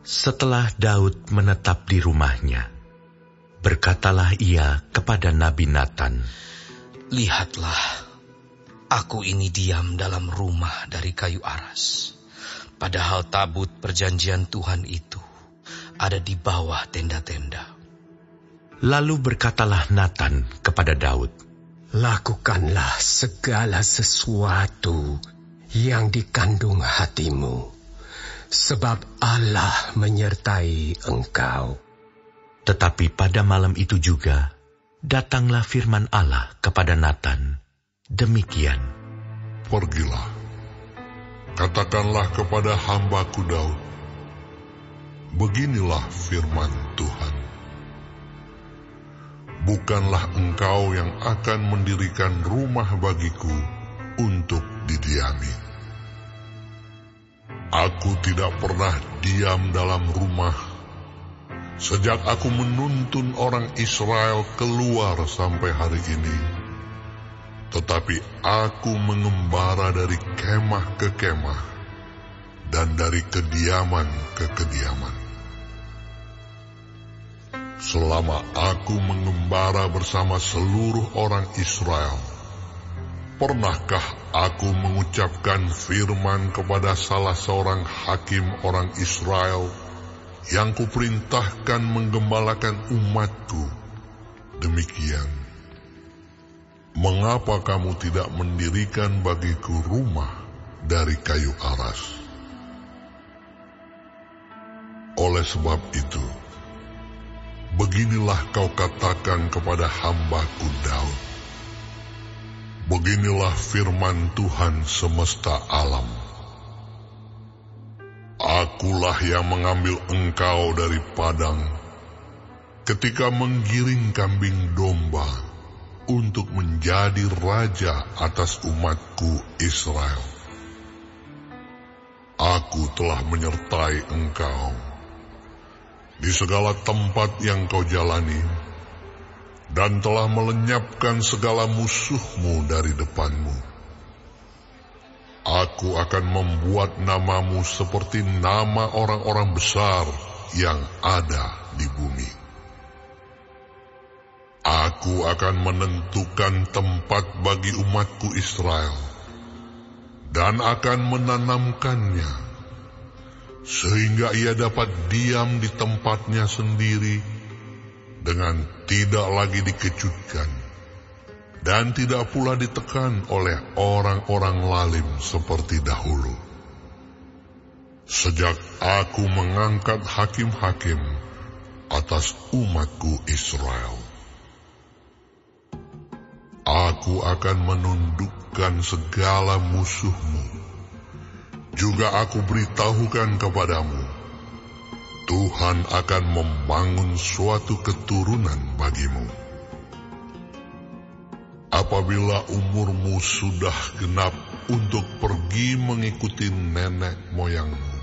Setelah Daud menetap di rumahnya, berkatalah ia kepada Nabi Natan, "Lihatlah, aku ini diam dalam rumah dari kayu aras, padahal tabut perjanjian Tuhan itu ada di bawah tenda-tenda." Lalu berkatalah Natan kepada Daud, "Lakukanlah segala sesuatu yang dikandung hatimu, sebab Allah menyertai engkau." Tetapi pada malam itu juga, datanglah firman Allah kepada Natan, demikian, "Pergilah, katakanlah kepada hambaku Daud, beginilah firman Tuhan. Bukanlah engkau yang akan mendirikan rumah bagiku untuk didiami. Aku tidak pernah diam dalam rumah sejak aku menuntun orang Israel keluar sampai hari ini. Tetapi aku mengembara dari kemah ke kemah dan dari kediaman ke kediaman. Selama aku mengembara bersama seluruh orang Israel, pernahkah aku mengucapkan firman kepada salah seorang hakim orang Israel yang kuperintahkan menggembalakan umatku demikian, mengapa kamu tidak mendirikan bagiku rumah dari kayu aras? Oleh sebab itu, beginilah kau katakan kepada hambaku Daud, beginilah firman Tuhan semesta alam. Akulah yang mengambil engkau dari padang ketika menggiring kambing domba untuk menjadi raja atas umatku Israel. Aku telah menyertai engkau di segala tempat yang kau jalani, dan telah melenyapkan segala musuhmu dari depanmu. Aku akan membuat namamu seperti nama orang-orang besar yang ada di bumi. Aku akan menentukan tempat bagi umatku Israel, dan akan menanamkannya, sehingga ia dapat diam di tempatnya sendiri dengan tidak lagi dikejutkan dan tidak pula ditekan oleh orang-orang lalim seperti dahulu. Sejak aku mengangkat hakim-hakim atas umatku Israel, aku akan menundukkan segala musuhmu. Juga aku beritahukan kepadamu, Tuhan akan membangun suatu keturunan bagimu. Apabila umurmu sudah genap untuk pergi mengikuti nenek moyangmu,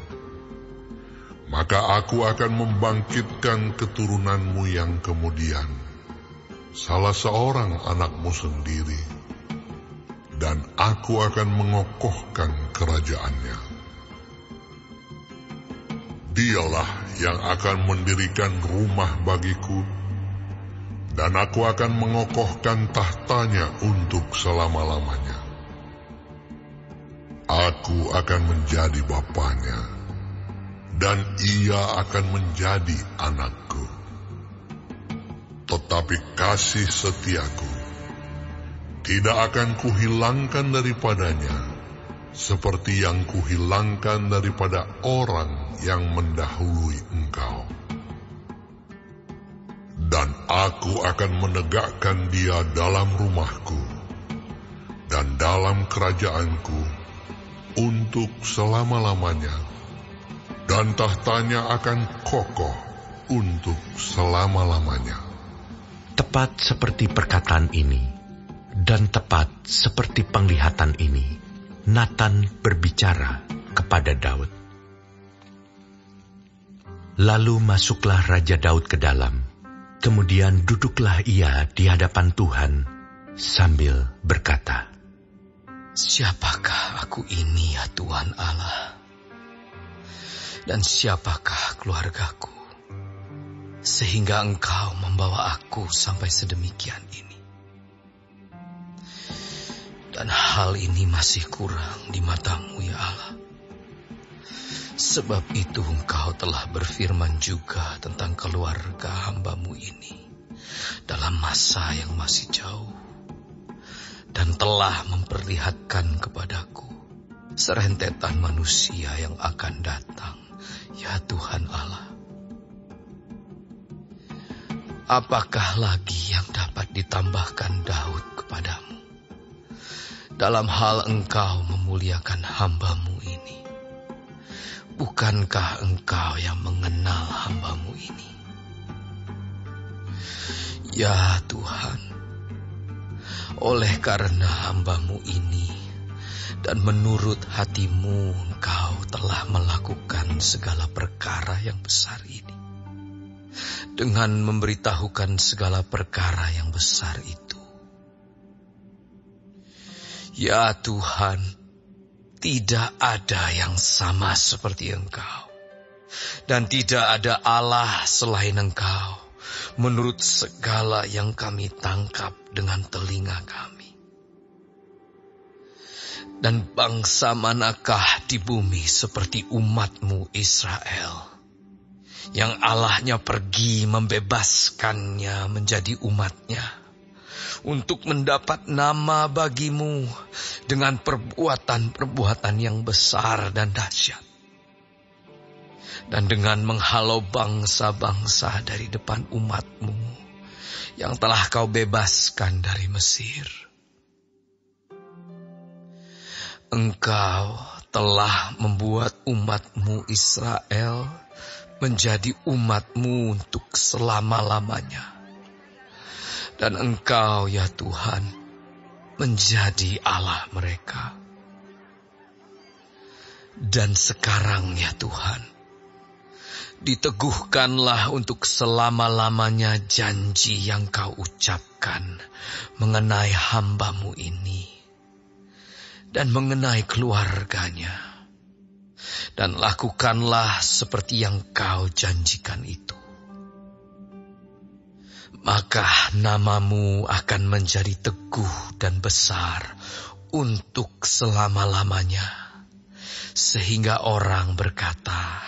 maka aku akan membangkitkan keturunanmu yang kemudian, salah seorang anakmu sendiri, dan aku akan mengokohkan kerajaannya. Dialah yang akan mendirikan rumah bagiku, dan aku akan mengokohkan tahtanya untuk selama-lamanya. Aku akan menjadi bapanya, dan ia akan menjadi anakku. Tetapi kasih setiaku tidak akan kuhilangkan daripadanya, seperti yang kuhilangkan daripada orang yang mendahului engkau. Dan aku akan menegakkan dia dalam rumahku dan dalam kerajaanku untuk selama-lamanya, dan tahtanya akan kokoh untuk selama-lamanya. Tepat seperti perkataan ini, dan tepat seperti penglihatan ini, Natan berbicara kepada Daud. Lalu masuklah Raja Daud ke dalam, kemudian duduklah ia di hadapan Tuhan sambil berkata, "Siapakah aku ini, ya Tuhan Allah? Dan siapakah keluargaku, sehingga Engkau membawa aku sampai sedemikian ini? Dan hal ini masih kurang di mata-Mu, ya Allah. Sebab itu Engkau telah berfirman juga tentang keluarga hamba-Mu ini dalam masa yang masih jauh, dan telah memperlihatkan kepadaku serentetan manusia yang akan datang, ya Tuhan Allah. Apakah lagi yang dapat ditambahkan Daud kepadamu dalam hal Engkau memuliakan hamba-Mu ini? Bukankah Engkau yang mengenal hamba-Mu ini? Ya Tuhan, oleh karena hamba-Mu ini dan menurut hati-Mu, Engkau telah melakukan segala perkara yang besar ini. Dengan memberitahukan segala perkara yang besar itu. Ya Tuhan, tidak ada yang sama seperti Engkau. Dan tidak ada Allah selain Engkau, menurut segala yang kami tangkap dengan telinga kami. Dan bangsa manakah di bumi seperti umat-Mu Israel, yang Allahnya pergi membebaskannya menjadi umat-Nya, untuk mendapat nama bagi-Mu dengan perbuatan-perbuatan yang besar dan dahsyat, dan dengan menghalau bangsa-bangsa dari depan umat-Mu yang telah Kau bebaskan dari Mesir. Engkau telah membuat umat-Mu Israel menjadi umat-Mu untuk selama-lamanya. Dan Engkau, ya Tuhan, menjadi Allah mereka. Dan sekarang, ya Tuhan, diteguhkanlah untuk selama-lamanya janji yang Kau ucapkan mengenai hamba-Mu ini dan mengenai keluarganya. Dan lakukanlah seperti yang Kau janjikan itu. Maka nama-Mu akan menjadi teguh dan besar untuk selama-lamanya, sehingga orang berkata,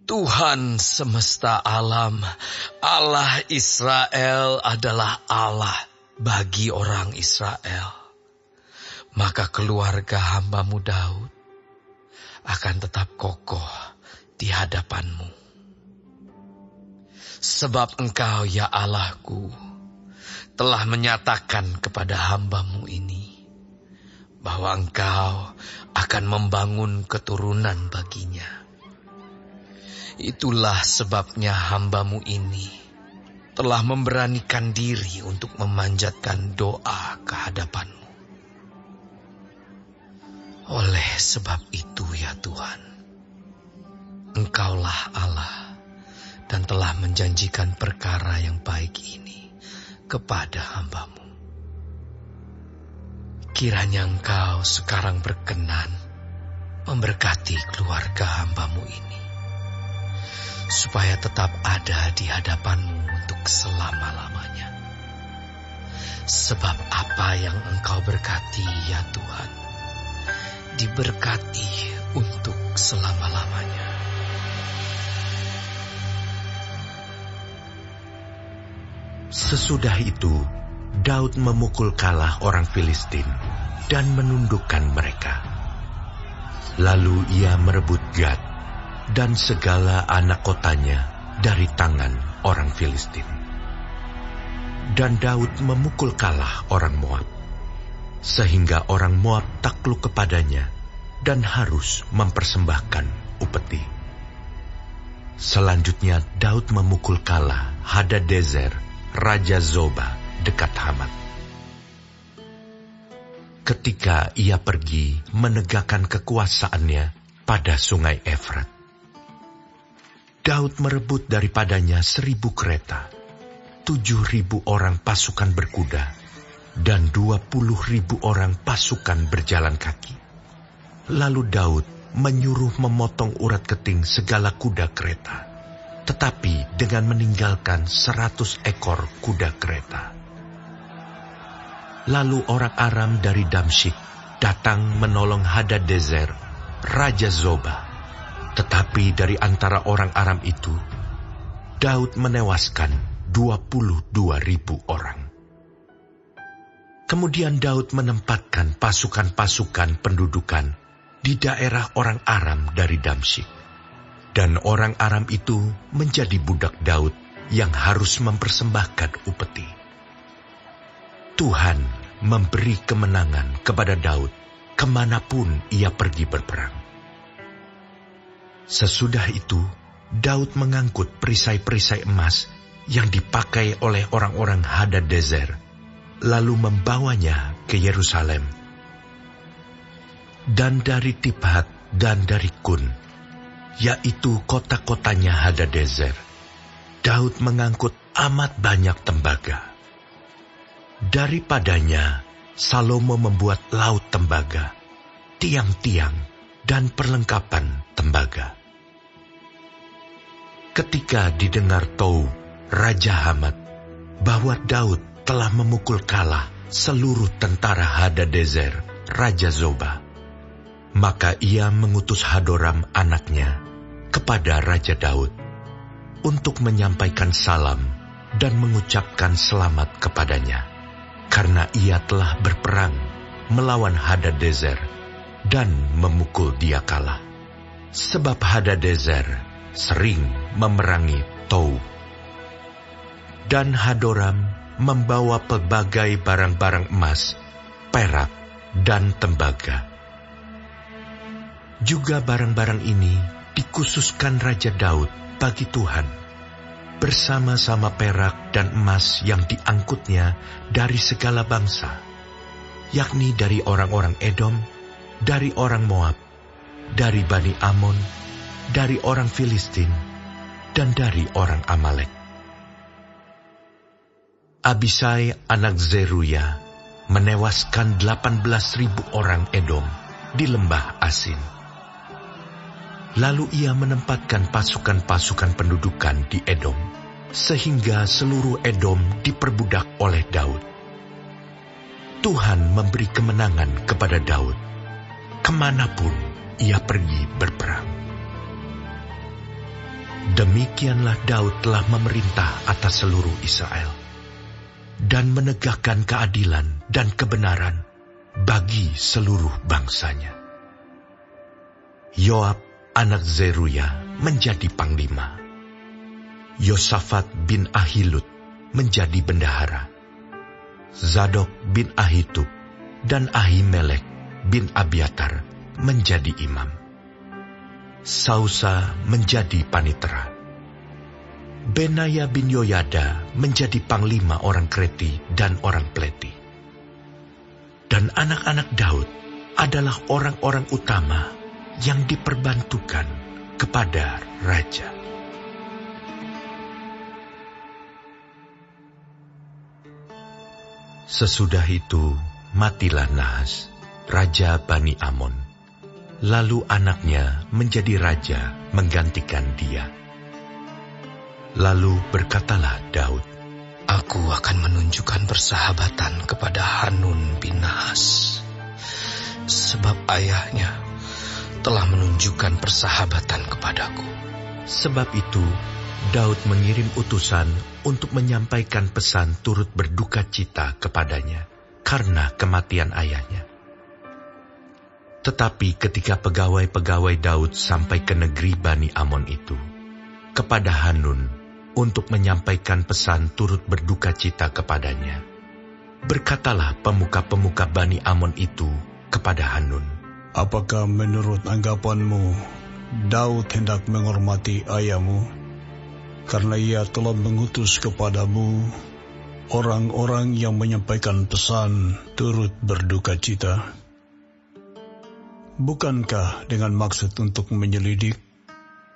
Tuhan semesta alam, Allah Israel adalah Allah bagi orang Israel. Maka keluarga hamba-Mu Daud akan tetap kokoh di hadapan-Mu. Sebab Engkau, ya Allahku, telah menyatakan kepada hamba-Mu ini bahwa Engkau akan membangun keturunan baginya. Itulah sebabnya hamba-Mu ini telah memberanikan diri untuk memanjatkan doa ke hadapan-Mu. Oleh sebab itu, ya Tuhan, Engkaulah Allah dan telah menjanjikan perkara yang baik ini kepada hamba-Mu. Kiranya Engkau sekarang berkenan memberkati keluarga hamba-Mu ini, supaya tetap ada di hadapan-Mu untuk selama-lamanya. Sebab apa yang Engkau berkati, ya Tuhan, diberkati untuk selama-lamanya. Sesudah itu, Daud memukul kalah orang Filistin dan menundukkan mereka. Lalu ia merebut Gad dan segala anak kotanya dari tangan orang Filistin. Dan Daud memukul kalah orang Moab, sehingga orang Moab takluk kepadanya dan harus mempersembahkan upeti. Selanjutnya Daud memukul kalah Hadadezer, Raja Zoba, dekat Hamat. Ketika ia pergi menegakkan kekuasaannya pada sungai Efrat, Daud merebut daripadanya 1.000 kereta, 7.000 orang pasukan berkuda, dan 20.000 orang pasukan berjalan kaki. Lalu Daud menyuruh memotong urat keting segala kuda kereta, tetapi dengan meninggalkan 100 ekor kuda kereta. Lalu orang Aram dari Damsyik datang menolong Hadadezer, Raja Zoba. Tetapi dari antara orang Aram itu, Daud menewaskan 22.000 orang. Kemudian Daud menempatkan pasukan-pasukan pendudukan di daerah orang Aram dari Damsyik. Dan orang Aram itu menjadi budak Daud yang harus mempersembahkan upeti. Tuhan memberi kemenangan kepada Daud kemanapun ia pergi berperang. Sesudah itu, Daud mengangkut perisai-perisai emas yang dipakai oleh orang-orang Hadadezer, lalu membawanya ke Yerusalem. Dan dari Tibhat dan dari Kun, yaitu kota-kotanya Hadadezer, Daud mengangkut amat banyak tembaga. Daripadanya, Salomo membuat laut tembaga, tiang-tiang, dan perlengkapan tembaga. Ketika didengar Tou, Raja Hamat, bahwa Daud telah memukul kalah seluruh tentara Hadadezer, Raja Zoba, maka ia mengutus Hadoram anaknya kepada Raja Daud untuk menyampaikan salam dan mengucapkan selamat kepadanya, karena ia telah berperang melawan Hadadezer dan memukul dia kalah. Sebab Hadadezer sering memerangi Tou. Dan Hadoram membawa pelbagai barang-barang emas, perak, dan tembaga. Juga barang-barang ini dikhususkan Raja Daud bagi Tuhan, bersama-sama perak dan emas yang diangkutnya dari segala bangsa, yakni dari orang-orang Edom, dari orang Moab, dari Bani Amon, dari orang Filistin, dan dari orang Amalek. Abisai anak Zeruya menewaskan 18.000 orang Edom di lembah Asin. Lalu ia menempatkan pasukan-pasukan pendudukan di Edom, sehingga seluruh Edom diperbudak oleh Daud. Tuhan memberi kemenangan kepada Daud, kemanapun ia pergi berperang. Demikianlah Daud telah memerintah atas seluruh Israel, dan menegakkan keadilan dan kebenaran bagi seluruh bangsanya. Yoab anak Zeruya menjadi panglima. Yosafat bin Ahilud menjadi bendahara. Zadok bin Ahitub dan Ahimelek bin Abiatar menjadi imam. Sausa menjadi panitera. Benaya bin Yoyada menjadi panglima orang Kreti dan orang Pleti. Dan anak-anak Daud adalah orang-orang utama yang diperbantukan kepada raja. Sesudah itu matilah Nahas, raja Bani Amon. Lalu anaknya menjadi raja menggantikan dia. Lalu berkatalah Daud, Aku akan menunjukkan persahabatan kepada Hanun bin Nahas, sebab ayahnya telah menunjukkan persahabatan kepadaku. Sebab itu, Daud mengirim utusan untuk menyampaikan pesan turut berduka cita kepadanya karena kematian ayahnya. Tetapi ketika pegawai-pegawai Daud sampai ke negeri Bani Amon itu, kepada Hanun untuk menyampaikan pesan turut berduka cita kepadanya, berkatalah pemuka-pemuka Bani Amon itu kepada Hanun, Apakah menurut anggapanmu Daud hendak menghormati ayahmu, karena ia telah mengutus kepadamu orang-orang yang menyampaikan pesan turut berduka cita? Bukankah dengan maksud untuk menyelidik,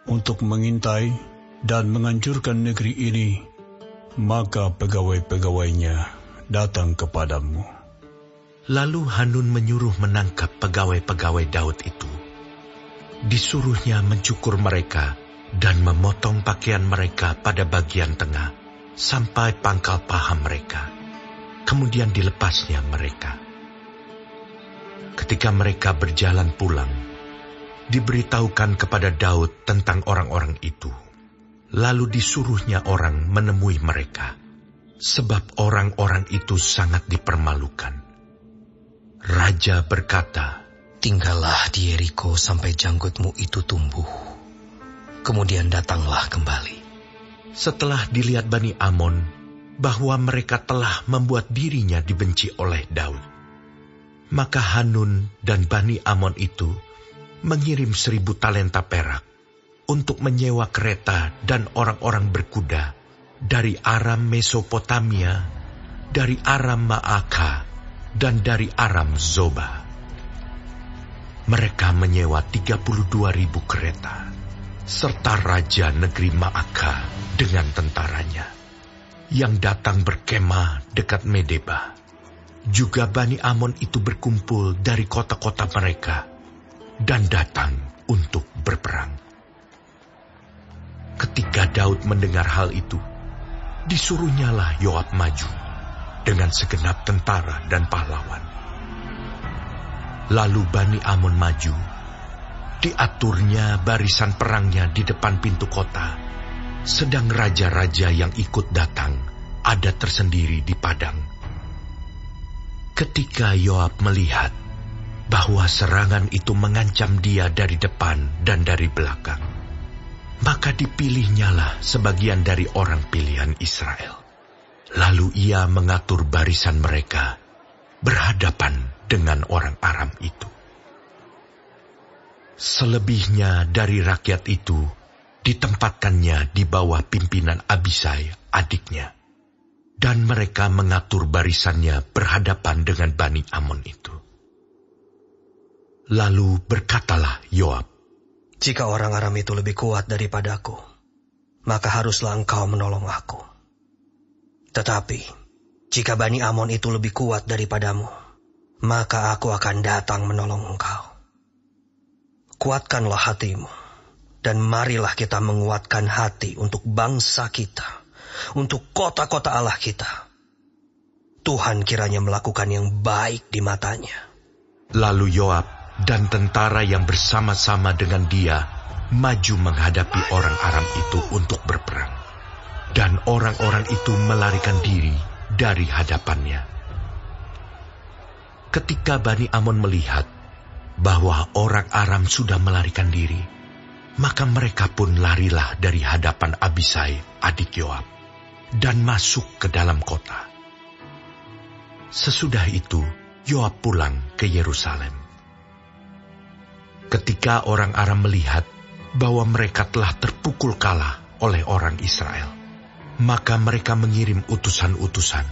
untuk mengintai, dan menghancurkan negeri ini, maka pegawai-pegawainya datang kepadamu? Lalu Hanun menyuruh menangkap pegawai-pegawai Daud itu. disuruhnya mencukur mereka dan memotong pakaian mereka pada bagian tengah sampai pangkal paha mereka. Kemudian dilepasnya mereka. Ketika mereka berjalan pulang, diberitahukan kepada Daud tentang orang-orang itu. Lalu disuruhnya orang menemui mereka, sebab orang-orang itu sangat dipermalukan. Raja berkata, "Tinggallah di Yeriko sampai janggutmu itu tumbuh. Kemudian datanglah kembali." Setelah dilihat Bani Amon bahwa mereka telah membuat dirinya dibenci oleh Daud, maka Hanun dan Bani Amon itu mengirim 1000 talenta perak untuk menyewa kereta dan orang-orang berkuda dari Aram Mesopotamia, dari Aram Maaka, dan dari Aram Zoba. Mereka menyewa 32.000 kereta, serta raja negeri Maaka dengan tentaranya, yang datang berkemah dekat Medeba. Juga Bani Amon itu berkumpul dari kota-kota mereka dan datang untuk berperang. Ketika Daud mendengar hal itu, disuruhnyalah Yoab maju dengan segenap tentara dan pahlawan. Lalu Bani Amon maju, diaturnya barisan perangnya di depan pintu kota, sedang raja-raja yang ikut datang ada tersendiri di padang. Ketika Yoab melihat bahwa serangan itu mengancam dia dari depan dan dari belakang, maka dipilihnyalah sebagian dari orang pilihan Israel. Lalu ia mengatur barisan mereka berhadapan dengan orang Aram itu. Selebihnya dari rakyat itu ditempatkannya di bawah pimpinan Abisai, adiknya, dan mereka mengatur barisannya berhadapan dengan Bani Amon itu. Lalu berkatalah Yoab, "Jika orang Aram itu lebih kuat daripadaku, maka haruslah engkau menolong aku. Tetapi, jika Bani Amon itu lebih kuat daripadamu, maka aku akan datang menolong engkau. Kuatkanlah hatimu, dan marilah kita menguatkan hati untuk bangsa kita, untuk kota-kota Allah kita. Tuhan kiranya melakukan yang baik di matanya." Lalu Yoab dan tentara yang bersama-sama dengan dia maju menghadapi orang Aram itu untuk berperang. Dan orang-orang itu melarikan diri dari hadapannya. Ketika Bani Amon melihat bahwa orang Aram sudah melarikan diri, maka mereka pun larilah dari hadapan Abisai, adik Yoab, dan masuk ke dalam kota. Sesudah itu, Yoab pulang ke Yerusalem. Ketika orang Aram melihat bahwa mereka telah terpukul kalah oleh orang Israel, maka mereka mengirim utusan-utusan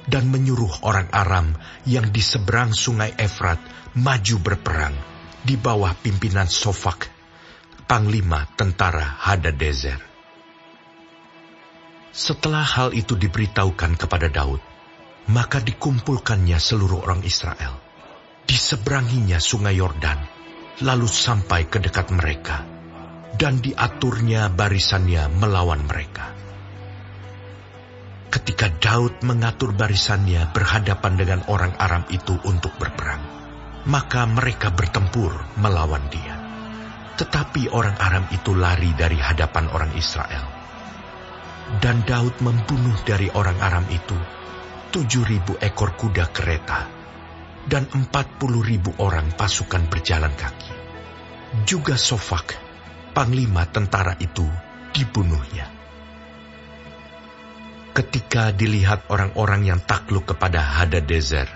dan menyuruh orang Aram yang di seberang sungai Efrat maju berperang di bawah pimpinan Sofak, panglima tentara Hadadezer. Setelah hal itu diberitahukan kepada Daud, maka dikumpulkannya seluruh orang Israel. Diseberanginya sungai Yordan, lalu sampai ke dekat mereka, dan diaturnya barisannya melawan mereka. Ketika Daud mengatur barisannya berhadapan dengan orang Aram itu untuk berperang, maka mereka bertempur melawan dia. Tetapi orang Aram itu lari dari hadapan orang Israel. Dan Daud membunuh dari orang Aram itu 7.000 ekor kuda kereta dan 40.000 orang pasukan berjalan kaki. Juga Sofak, panglima tentara itu, dibunuhnya. Ketika dilihat orang-orang yang takluk kepada Hadadezer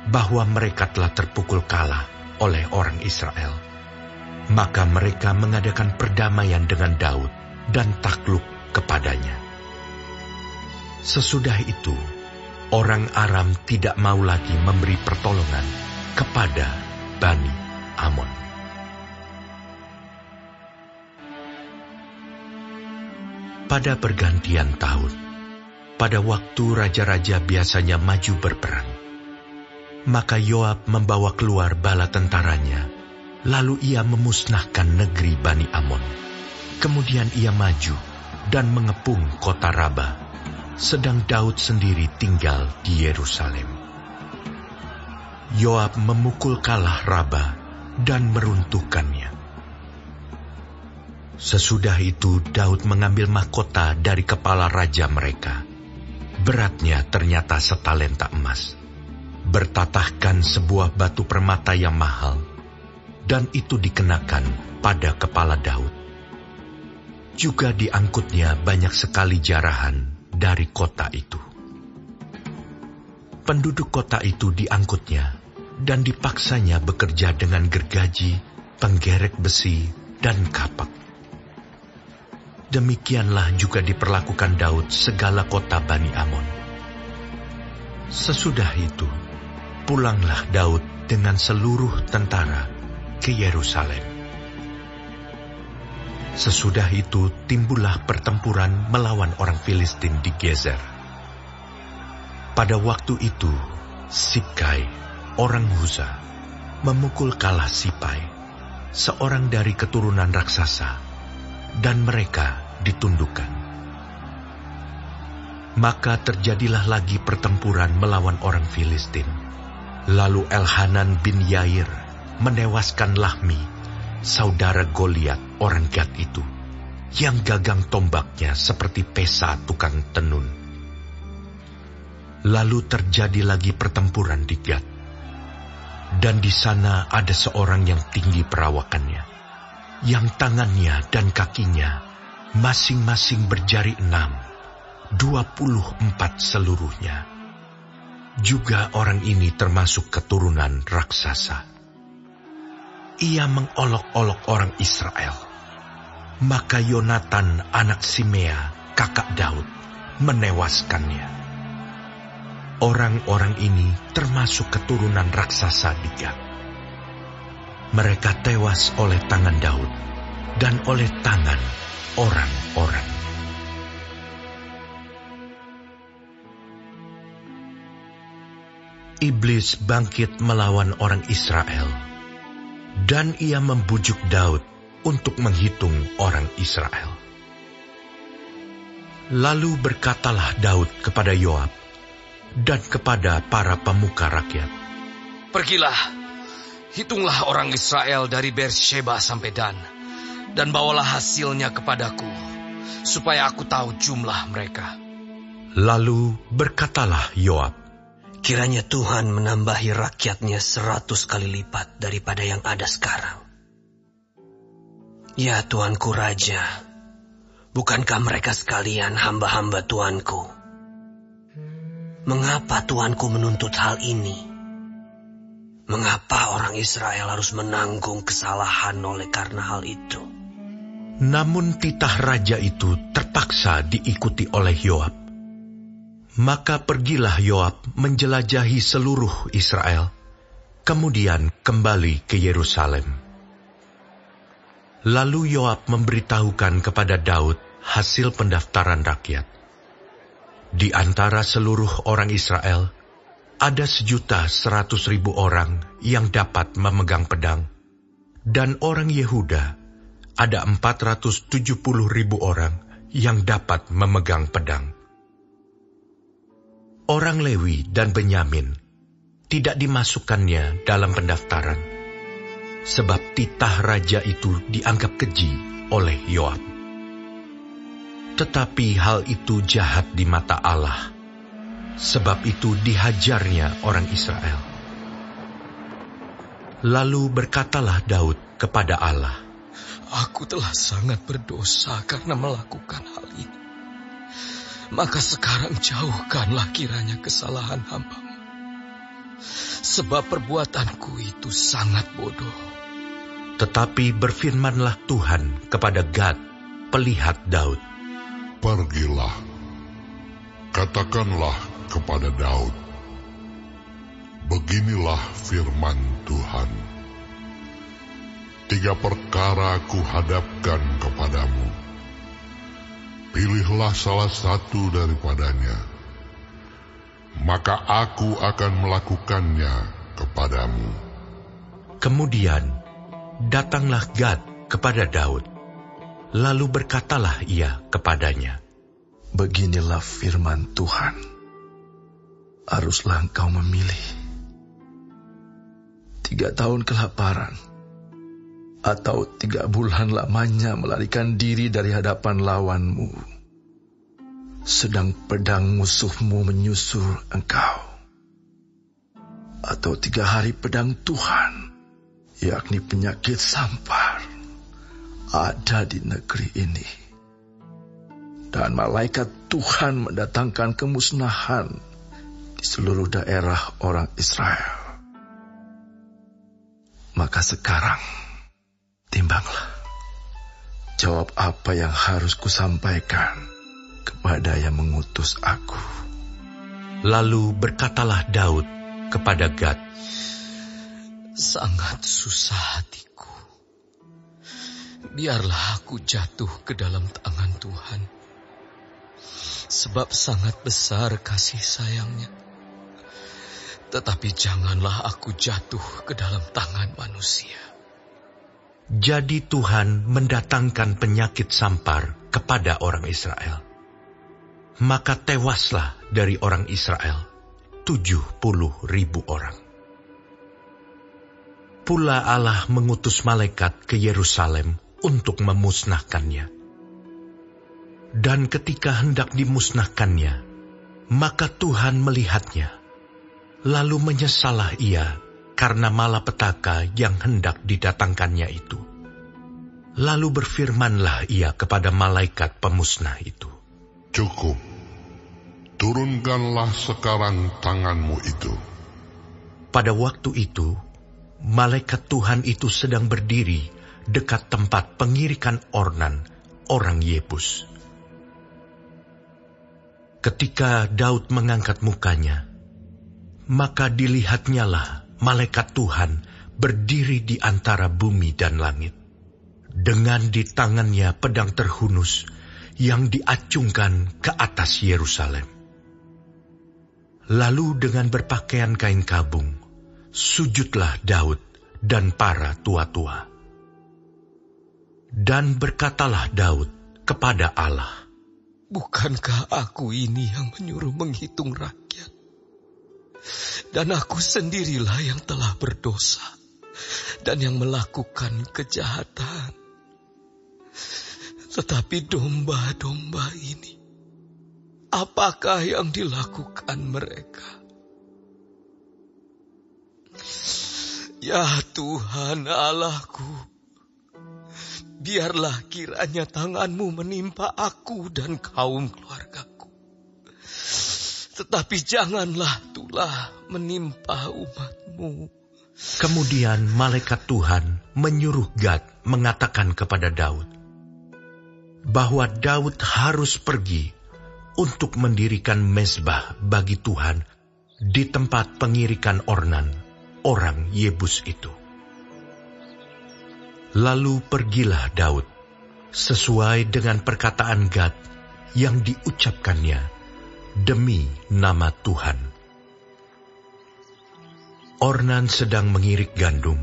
bahwa mereka telah terpukul kalah oleh orang Israel, maka mereka mengadakan perdamaian dengan Daud dan takluk kepadanya. Sesudah itu, orang Aram tidak mau lagi memberi pertolongan kepada Bani Amon. Pada pergantian tahun, pada waktu raja-raja biasanya maju berperang, maka Yoab membawa keluar bala tentaranya, Lalu ia memusnahkan negeri Bani Amon. Kemudian ia maju dan mengepung kota Raba, sedang Daud sendiri tinggal di Yerusalem. Yoab memukul kalah Raba dan meruntuhkannya. Sesudah itu Daud mengambil mahkota dari kepala raja mereka. Beratnya ternyata setalenta emas, bertatahkan sebuah batu permata yang mahal, dan itu dikenakan pada kepala Daud. Juga diangkutnya banyak sekali jarahan dari kota itu. Penduduk kota itu diangkutnya dan dipaksanya bekerja dengan gergaji, penggerek besi, dan kapak. Demikianlah juga diperlakukan Daud segala kota Bani Amon. Sesudah itu, pulanglah Daud dengan seluruh tentara ke Yerusalem. Sesudah itu timbullah pertempuran melawan orang Filistin di Gezer. Pada waktu itu, Sibkai, orang Huza, memukul kalah Sipai, seorang dari keturunan raksasa, dan mereka ditundukkan. Maka terjadilah lagi pertempuran melawan orang Filistin. Lalu Elhanan bin Yair menewaskan Lahmi, saudara Goliat orang Gad itu, yang gagang tombaknya seperti pesa tukang tenun. Lalu terjadi lagi pertempuran di Gad. Dan di sana ada seorang yang tinggi perawakannya, yang tangannya dan kakinya masing-masing berjari 6, 24 seluruhnya. Juga orang ini termasuk keturunan raksasa. Ia mengolok-olok orang Israel. Maka Yonatan anak Simea, kakak Daud, menewaskannya. Orang-orang ini termasuk keturunan raksasa di Gad. Mereka tewas oleh tangan Daud dan oleh tangan orang-orang. Iblis bangkit melawan orang Israel, dan ia membujuk Daud untuk menghitung orang Israel. Lalu berkatalah Daud kepada Yoab dan kepada para pemuka rakyat, "Pergilah, hitunglah orang Israel dari Beersheba sampai Dan, dan bawalah hasilnya kepadaku, supaya aku tahu jumlah mereka." Lalu berkatalah Yoab, "Kiranya Tuhan menambahi rakyatnya 100 kali lipat daripada yang ada sekarang. Ya Tuanku Raja, bukankah mereka sekalian hamba-hamba Tuanku? Mengapa Tuanku menuntut hal ini? Mengapa orang Israel harus menanggung kesalahan oleh karena hal itu?" Namun titah raja itu terpaksa diikuti oleh Yoab. Maka pergilah Yoab menjelajahi seluruh Israel, kemudian kembali ke Yerusalem. Lalu Yoab memberitahukan kepada Daud hasil pendaftaran rakyat. Di antara seluruh orang Israel, ada 1.100.000 orang yang dapat memegang pedang, dan orang Yehuda ada 470.000 orang yang dapat memegang pedang. Orang Lewi dan Benyamin tidak dimasukkannya dalam pendaftaran, sebab titah raja itu dianggap keji oleh Yoab. Tetapi hal itu jahat di mata Allah, sebab itu dihajarnya orang Israel. Lalu berkatalah Daud kepada Allah, "Aku telah sangat berdosa karena melakukan hal ini. Maka sekarang jauhkanlah kiranya kesalahan hamba-Mu, sebab perbuatanku itu sangat bodoh." Tetapi berfirmanlah Tuhan kepada Gad, pelihat Daud, "Pergilah, katakanlah kepada Daud, beginilah firman Tuhan. 3 perkara kuhadapkan kepadamu. Pilihlah salah satu daripadanya, maka aku akan melakukannya kepadamu." Kemudian datanglah Gad kepada Daud. Lalu berkatalah ia kepadanya, "Beginilah firman Tuhan, haruslah engkau memilih 3 tahun kelaparan, atau 3 bulan lamanya melarikan diri dari hadapan lawanmu, sedang pedang musuhmu menyusur engkau, atau 3 hari pedang Tuhan, yakni penyakit sampar, ada di negeri ini, dan malaikat Tuhan mendatangkan kemusnahan di seluruh daerah orang Israel. Maka sekarang, timbanglah, jawab apa yang harus kusampaikan kepada yang mengutus aku." Lalu berkatalah Daud kepada Gad, "Sangat susah hatiku. Biarlah aku jatuh ke dalam tangan Tuhan, sebab sangat besar kasih sayangnya. Tetapi janganlah aku jatuh ke dalam tangan manusia." Jadi Tuhan mendatangkan penyakit sampar kepada orang Israel. Maka tewaslah dari orang Israel 70.000 orang. Pula Allah mengutus malaikat ke Yerusalem untuk memusnahkannya. Dan ketika hendak dimusnahkannya, maka Tuhan melihatnya. Lalu menyesallah ia karena malapetaka yang hendak didatangkannya itu. Lalu berfirmanlah ia kepada malaikat pemusnah itu, "Cukup, turunkanlah sekarang tanganmu itu." Pada waktu itu, malaikat Tuhan itu sedang berdiri dekat tempat pengirikan Ornan, orang Yebus. Ketika Daud mengangkat mukanya, maka dilihatnyalah malaikat Tuhan berdiri di antara bumi dan langit, dengan di tangannya pedang terhunus yang diacungkan ke atas Yerusalem. Lalu dengan berpakaian kain kabung, sujudlah Daud dan para tua-tua. Dan berkatalah Daud kepada Allah, "Bukankah aku ini yang menyuruh menghitung rakyat? Dan aku sendirilah yang telah berdosa dan yang melakukan kejahatan. Tetapi domba-domba ini, apakah yang dilakukan mereka? Ya Tuhan Allahku, biarlah kiranya tanganmu menimpa aku dan kaum keluargaku. Tetapi janganlah tulah menimpa umatmu." Kemudian malaikat Tuhan menyuruh Gad mengatakan kepada Daud bahwa Daud harus pergi untuk mendirikan mezbah bagi Tuhan di tempat pengirikan Ornan, orang Yebus itu. Lalu pergilah Daud sesuai dengan perkataan Gad yang diucapkannya demi nama Tuhan. Ornan sedang mengirik gandum.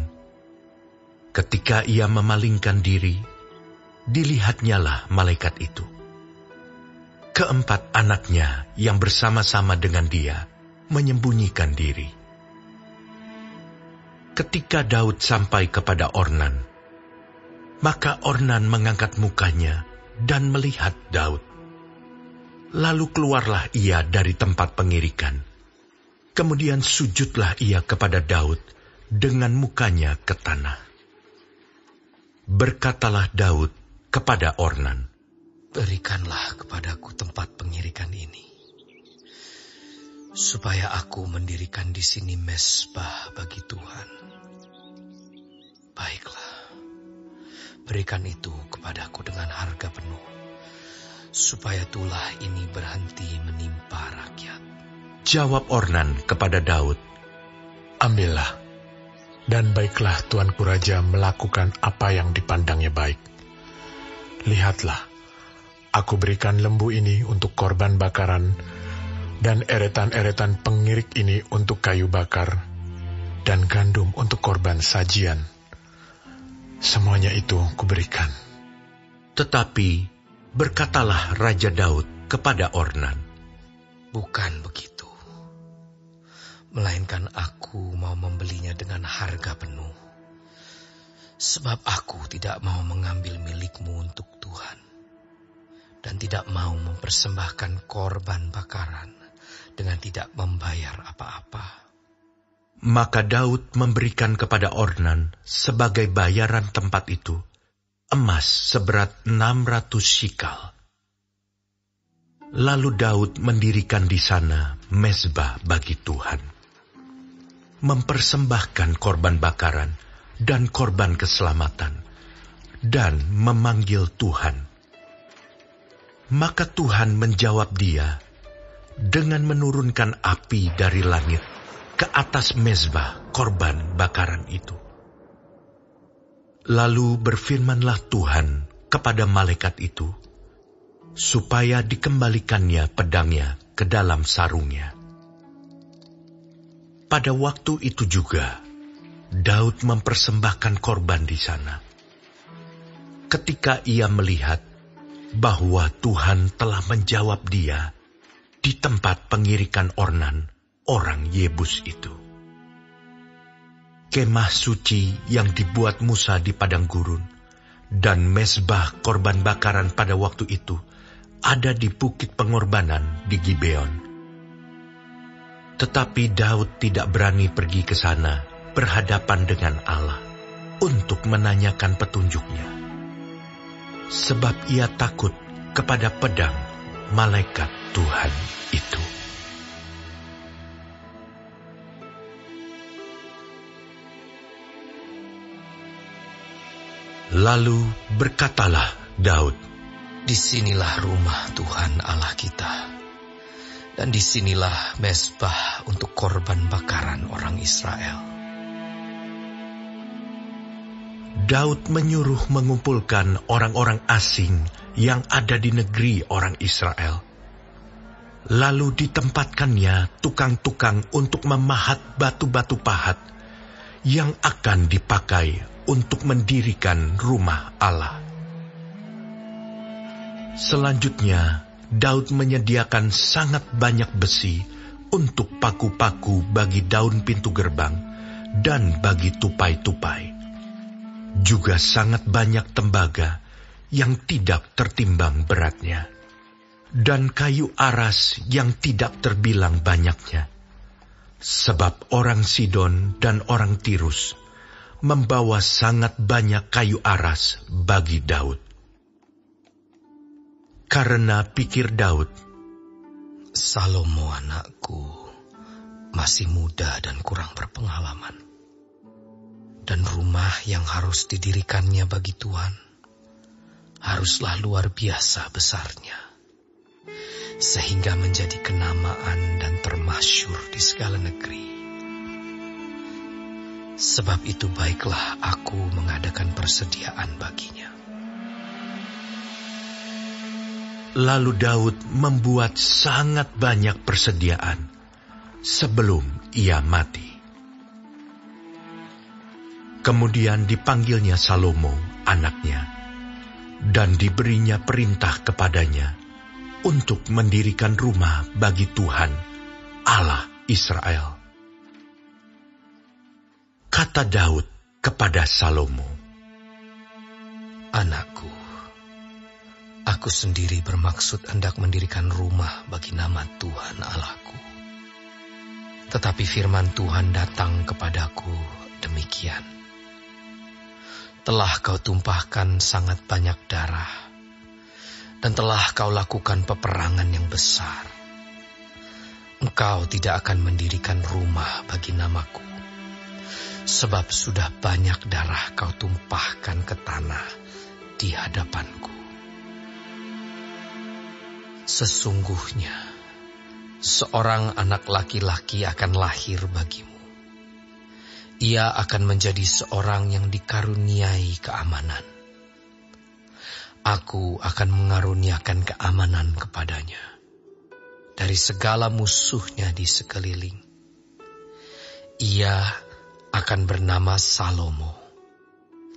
Ketika ia memalingkan diri, dilihatnyalah malaikat itu. Keempat anaknya yang bersama-sama dengan dia menyembunyikan diri. Ketika Daud sampai kepada Ornan, maka Ornan mengangkat mukanya dan melihat Daud. Lalu keluarlah ia dari tempat pengirikan. Kemudian sujudlah ia kepada Daud dengan mukanya ke tanah. Berkatalah Daud kepada Ornan, "Berikanlah kepadaku tempat pengirikan ini, supaya aku mendirikan di sini mezbah bagi Tuhan." "Baiklah, berikan itu kepadaku dengan harga penuh, supaya tulah ini berhenti menimpa rakyat." Jawab Ornan kepada Daud, "Ambillah, dan baiklah tuanku raja melakukan apa yang dipandangnya baik. Lihatlah, aku berikan lembu ini untuk korban bakaran, dan eretan-eretan pengirik ini untuk kayu bakar, dan gandum untuk korban sajian. semuanya itu kuberikan. Tetapi berkatalah Raja Daud kepada Ornan, "Bukan begitu, melainkan aku mau membelinya dengan harga penuh. Sebab aku tidak mau mengambil milikmu untuk Tuhan, dan tidak mau mempersembahkan korban bakaran dengan tidak membayar apa-apa." Maka Daud memberikan kepada Ornan sebagai bayaran tempat itu emas seberat 600 shikal. Lalu Daud mendirikan di sana mezbah bagi Tuhan, mempersembahkan korban bakaran dan korban keselamatan, dan memanggil Tuhan. Maka Tuhan menjawab dia dengan menurunkan api dari langit ke atas mezbah korban bakaran itu. Lalu berfirmanlah Tuhan kepada malaikat itu, supaya dikembalikannya pedangnya ke dalam sarungnya. Pada waktu itu juga, Daud mempersembahkan korban di sana. Ketika ia melihat bahwa Tuhan telah menjawab dia di tempat pengirikan Ornan, orang Yebus itu. Kemah suci yang dibuat Musa di padang gurun dan mezbah korban bakaran pada waktu itu ada di bukit pengorbanan di Gibeon. Tetapi Daud tidak berani pergi ke sana berhadapan dengan Allah untuk menanyakan petunjuknya, sebab ia takut kepada pedang malaikat Tuhan itu. Lalu berkatalah Daud, "Disinilah rumah Tuhan Allah kita, dan disinilah mezbah untuk korban bakaran orang Israel." Daud menyuruh mengumpulkan orang-orang asing yang ada di negeri orang Israel. Lalu ditempatkannya tukang-tukang untuk memahat batu-batu pahat yang akan dipakai untuk mendirikan rumah Allah. Selanjutnya, Daud menyediakan sangat banyak besi untuk paku-paku bagi daun pintu gerbang dan bagi tupai-tupai. Juga sangat banyak tembaga yang tidak tertimbang beratnya, dan kayu aras yang tidak terbilang banyaknya. Sebab orang Sidon dan orang Tirus membawa sangat banyak kayu aras bagi Daud. Karena pikir Daud, "Salomo anakku masih muda dan kurang berpengalaman, dan rumah yang harus didirikannya bagi Tuhan haruslah luar biasa besarnya, sehingga menjadi kenamaan dan termasyhur di segala negeri. Sebab itu baiklah aku mengadakan persediaan baginya." Lalu Daud membuat sangat banyak persediaan sebelum ia mati. Kemudian dipanggilnya Salomo, anaknya, dan diberinya perintah kepadanya untuk mendirikan rumah bagi Tuhan, Allah Israel. Kata Daud kepada Salomo, "Anakku, aku sendiri bermaksud hendak mendirikan rumah bagi nama Tuhan Allahku. Tetapi firman Tuhan datang kepadaku demikian. Telah kau tumpahkan sangat banyak darah, dan telah kau lakukan peperangan yang besar. Engkau tidak akan mendirikan rumah bagi namaku, sebab sudah banyak darah kau tumpahkan ke tanah di hadapanku. Sesungguhnya, seorang anak laki-laki akan lahir bagimu. Ia akan menjadi seorang yang dikaruniai keamanan. Aku akan mengaruniakan keamanan kepadanya dari segala musuhnya di sekeliling. Ia akan bernama Salomo,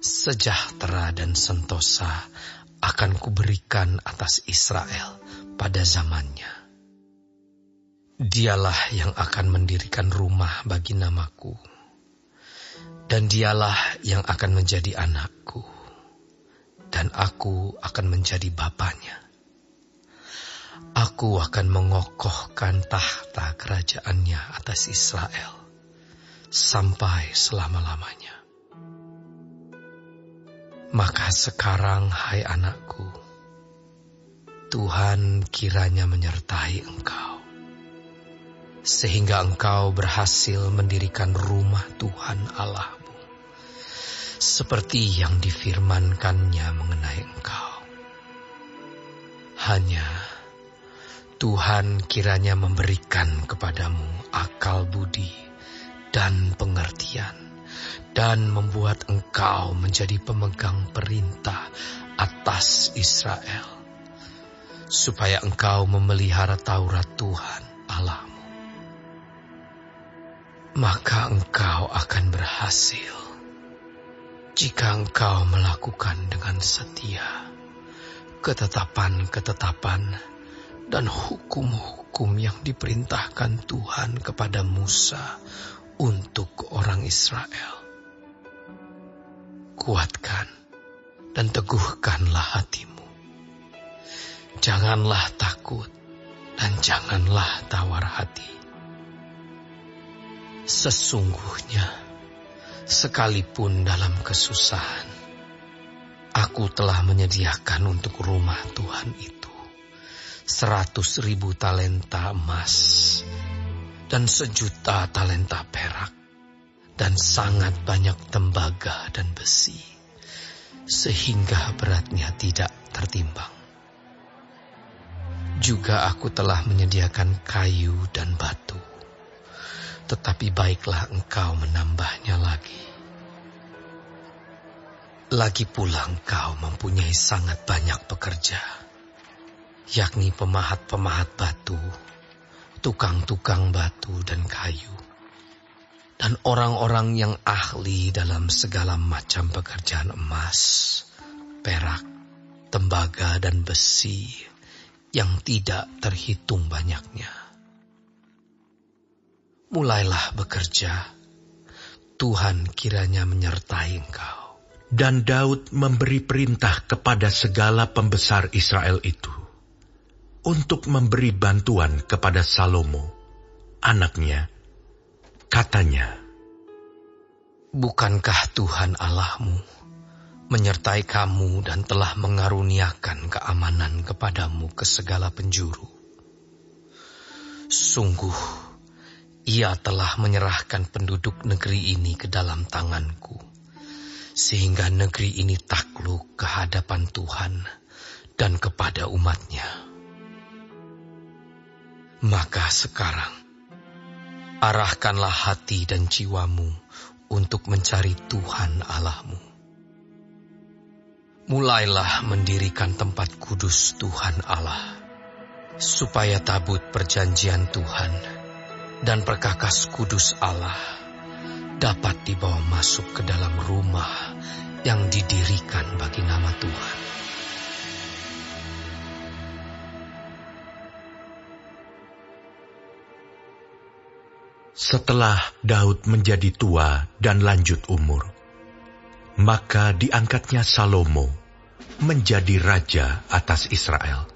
sejahtera dan sentosa akan kuberikan atas Israel pada zamannya. Dialah yang akan mendirikan rumah bagi namaku, dan dialah yang akan menjadi anakku, dan aku akan menjadi bapanya. Aku akan mengokohkan tahta kerajaannya atas Israel sampai selama-lamanya. Maka sekarang, hai anakku, Tuhan kiranya menyertai engkau, sehingga engkau berhasil mendirikan rumah Tuhan Allahmu, seperti yang difirmankannya mengenai engkau. Hanya Tuhan kiranya memberikan kepadamu akal budi dan pengertian, dan membuat engkau menjadi pemegang perintah atas Israel, supaya engkau memelihara Taurat Tuhan Allahmu. Maka engkau akan berhasil jika engkau melakukan dengan setia ketetapan-ketetapan dan hukum-hukum yang diperintahkan Tuhan kepada Musa untuk orang Israel. Kuatkan dan teguhkanlah hatimu. Janganlah takut dan janganlah tawar hati. Sesungguhnya, sekalipun dalam kesusahan, aku telah menyediakan untuk rumah Tuhan itu 100.000 talenta emas dan 1.000.000 talenta perak dan sangat banyak tembaga dan besi, sehingga beratnya tidak tertimbang. Juga aku telah menyediakan kayu dan batu, tetapi baiklah engkau menambahnya lagi. Lagi pula engkau mempunyai sangat banyak pekerja, yakni pemahat-pemahat batu, tukang-tukang batu dan kayu, dan orang-orang yang ahli dalam segala macam pekerjaan emas, perak, tembaga dan besi yang tidak terhitung banyaknya. Mulailah bekerja, Tuhan kiranya menyertai engkau. Dan Daud memberi perintah kepada segala pembesar Israel itu untuk memberi bantuan kepada Salomo, anaknya. Katanya, bukankah Tuhan Allahmu menyertai kamu dan telah mengaruniakan keamanan kepadamu ke segala penjuru? Sungguh, Ia telah menyerahkan penduduk negeri ini ke dalam tanganku, sehingga negeri ini takluk ke hadapan Tuhan dan kepada umat-Nya. Maka sekarang, arahkanlah hati dan jiwamu untuk mencari Tuhan Allahmu. Mulailah mendirikan tempat kudus Tuhan Allah, supaya tabut perjanjian Tuhan dan perkakas kudus Allah dapat dibawa masuk ke dalam rumah yang didirikan bagi nama Tuhan. Setelah Daud menjadi tua dan lanjut umur, maka diangkatnya Salomo menjadi raja atas Israel.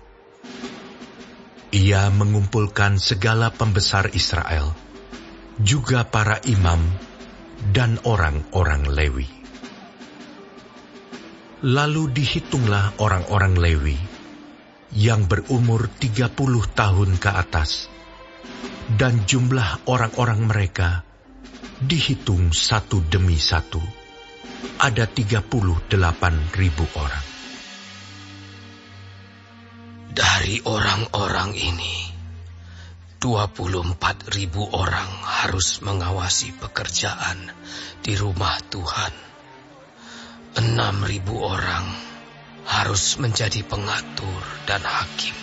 Ia mengumpulkan segala pembesar Israel, juga para imam dan orang-orang Lewi. Lalu dihitunglah orang-orang Lewi yang berumur 30 tahun ke atas, dan jumlah orang-orang mereka dihitung satu demi satu, ada 38.000 orang. Dari orang-orang ini, 24.000 orang harus mengawasi pekerjaan di rumah Tuhan. 6.000 orang harus menjadi pengatur dan hakim.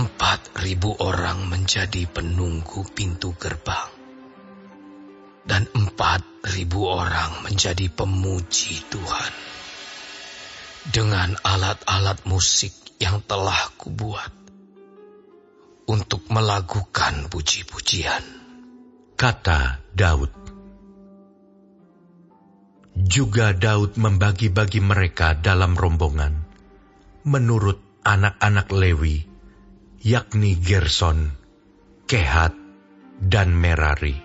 4.000 orang menjadi penunggu pintu gerbang. dan 4.000 orang menjadi pemuji Tuhan dengan alat-alat musik yang telah kubuat untuk melakukan puji-pujian. Kata Daud. Juga Daud membagi-bagi mereka dalam rombongan, menurut anak-anak Lewi, yakni Gerson, Kehat, dan Merari.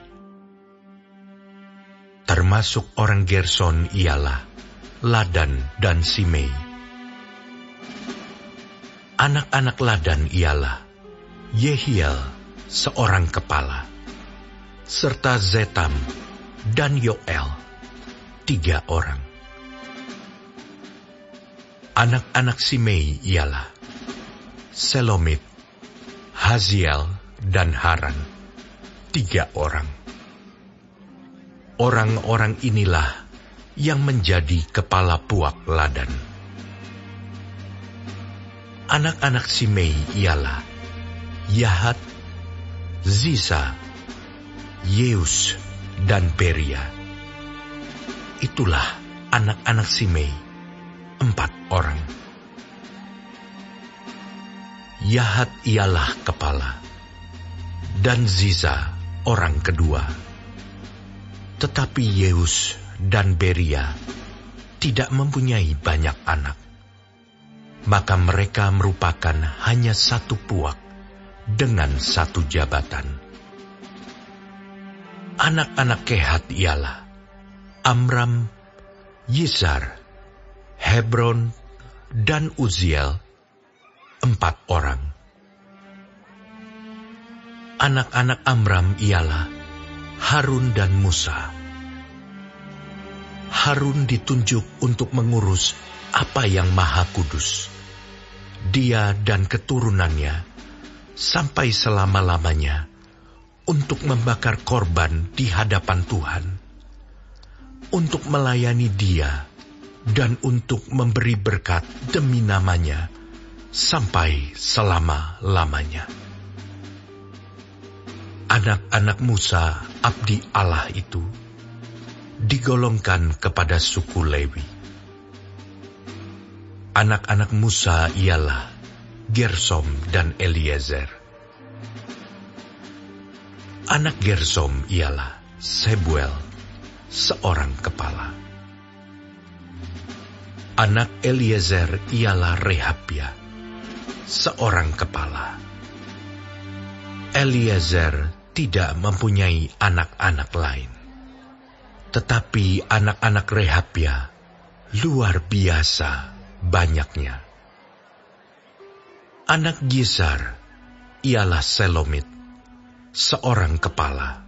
Termasuk orang Gerson ialah Ladan dan Simei. Anak-anak Ladan ialah Yehiel, seorang kepala, serta Zetam dan Yoel, 3 orang. Anak-anak Simei ialah Selomit, Haziel, dan Haran, 3 orang. Orang-orang inilah yang menjadi kepala puak Ladan. Anak-anak Simei ialah Yahat, Zisa, Yeus, dan Beria. Itulah anak-anak Simei, 4 orang. Yahat ialah kepala, dan Ziza orang kedua. Tetapi Yeus dan Beria tidak mempunyai banyak anak. Maka mereka merupakan hanya 1 puak dengan 1 jabatan. Anak-anak Kehat ialah Amram, Yizar, Hebron, dan Uziel, 4 orang. Anak-anak Amram ialah Harun dan Musa. Harun ditunjuk untuk mengurus apa yang Maha Kudus. Dia dan keturunannya sampai selama-lamanya untuk membakar korban di hadapan Tuhan, untuk melayani Dia, dan untuk memberi berkat demi namanya sampai selama-lamanya. Anak-anak Musa, abdi Allah itu, digolongkan kepada suku Lewi. Anak-anak Musa ialah Gersom dan Eliezer. Anak Gersom ialah Sebuel, seorang kepala. Anak Eliezer ialah Rehabia, seorang kepala. Eliezer tidak mempunyai anak-anak lain. Tetapi anak-anak Rehabia luar biasa banyaknya. Anak Gizar ialah Selomit, seorang kepala.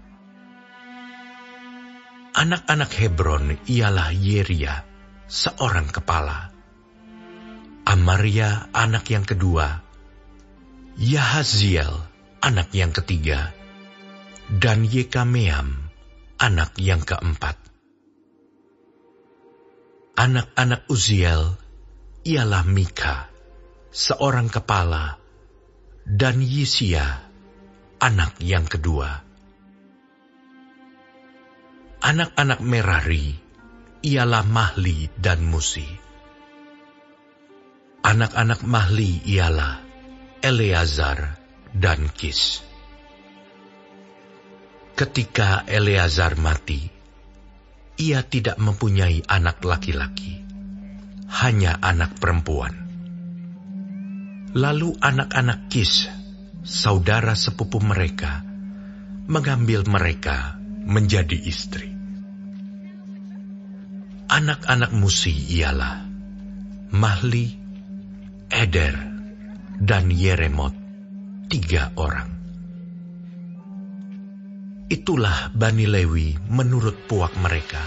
Anak-anak Hebron ialah Yeria, seorang kepala. Amaria anak yang kedua, Yahaziel anak yang ketiga, dan Yekameam anak yang keempat. Anak-anak Uziel ialah Mika, seorang kepala, dan Yisia anak yang kedua. Anak-anak Merari ialah Mahli dan Musi. Anak-anak Mahli ialah Eleazar dan Kis. Ketika Eleazar mati, ia tidak mempunyai anak laki-laki, hanya anak perempuan. Lalu anak-anak Kis, saudara sepupu mereka, mengambil mereka menjadi istri. Anak-anak Musi ialah Mahli, Eder, dan Yeremot, 3 orang. Itulah Bani Lewi menurut puak mereka,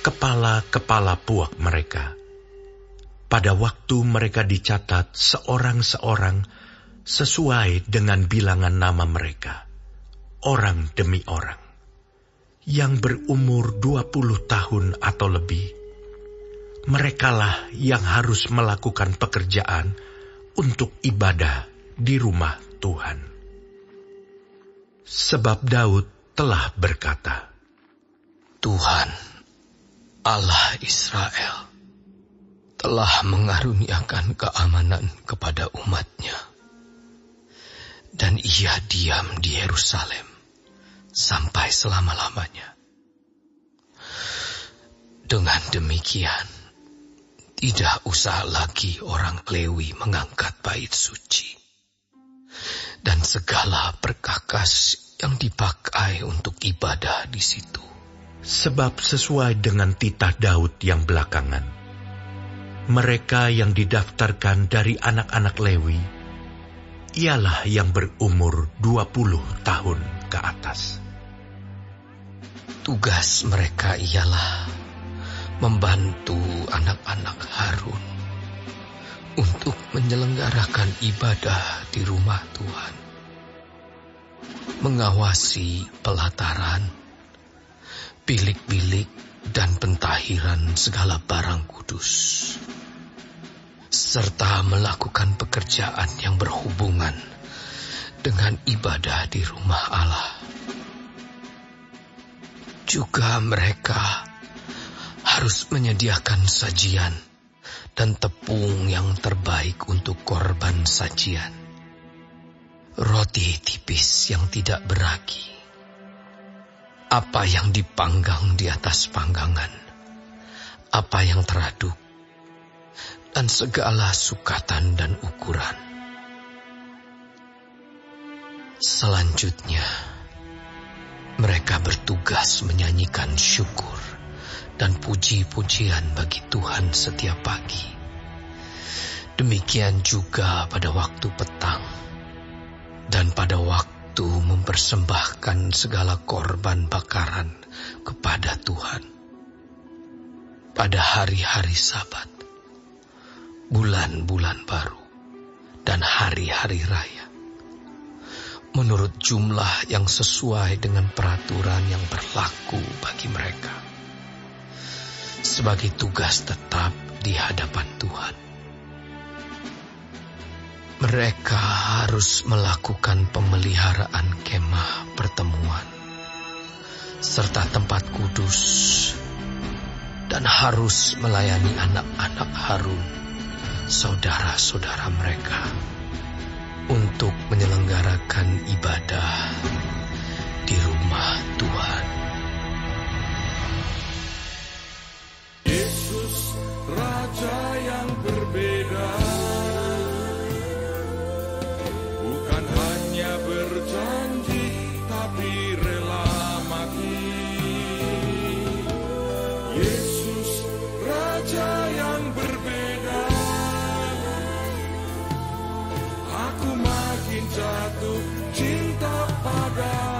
kepala-kepala puak mereka. Pada waktu mereka dicatat seorang-seorang sesuai dengan bilangan nama mereka, orang demi orang, yang berumur 20 tahun atau lebih. Merekalah yang harus melakukan pekerjaan untuk ibadah di rumah Tuhan. Sebab Daud telah berkata, Tuhan, Allah Israel, telah mengaruniakan keamanan kepada umat-Nya, dan Ia diam di Yerusalem sampai selama-lamanya. Dengan demikian, tidak usah lagi orang Lewi mengangkat bait suci dan segala perkakas yang dipakai untuk ibadah di situ. Sebab sesuai dengan titah Daud yang belakangan, mereka yang didaftarkan dari anak-anak Lewi ialah yang berumur 20 tahun ke atas. Tugas mereka ialah membantu anak-anak Harun untuk menyelenggarakan ibadah di rumah Tuhan, mengawasi pelataran, bilik-bilik dan pentahiran segala barang kudus, serta melakukan pekerjaan yang berhubungan dengan ibadah di rumah Allah. Juga mereka harus menyediakan sajian dan tepung yang terbaik untuk korban sajian, roti tipis yang tidak beragi, apa yang dipanggang di atas panggangan, apa yang teraduk, dan segala sukatan dan ukuran. Selanjutnya, mereka bertugas menyanyikan syukur dan puji-pujian bagi Tuhan setiap pagi. Demikian juga pada waktu petang dan pada waktu mempersembahkan segala korban bakaran kepada Tuhan. Pada hari-hari Sabat, bulan-bulan baru, dan hari-hari raya, menurut jumlah yang sesuai dengan peraturan yang berlaku bagi mereka, sebagai tugas tetap di hadapan Tuhan. Mereka harus melakukan pemeliharaan kemah pertemuan, serta tempat kudus, dan harus melayani anak-anak Harun, saudara-saudara mereka, untuk menyelenggarakan ibadah di rumah Tuhan. Yesus, Raja yang berbeda, bukan hanya berjanji, tapi rela mati. Yesus, Raja yang berbeda, aku makin jatuh cinta padamu.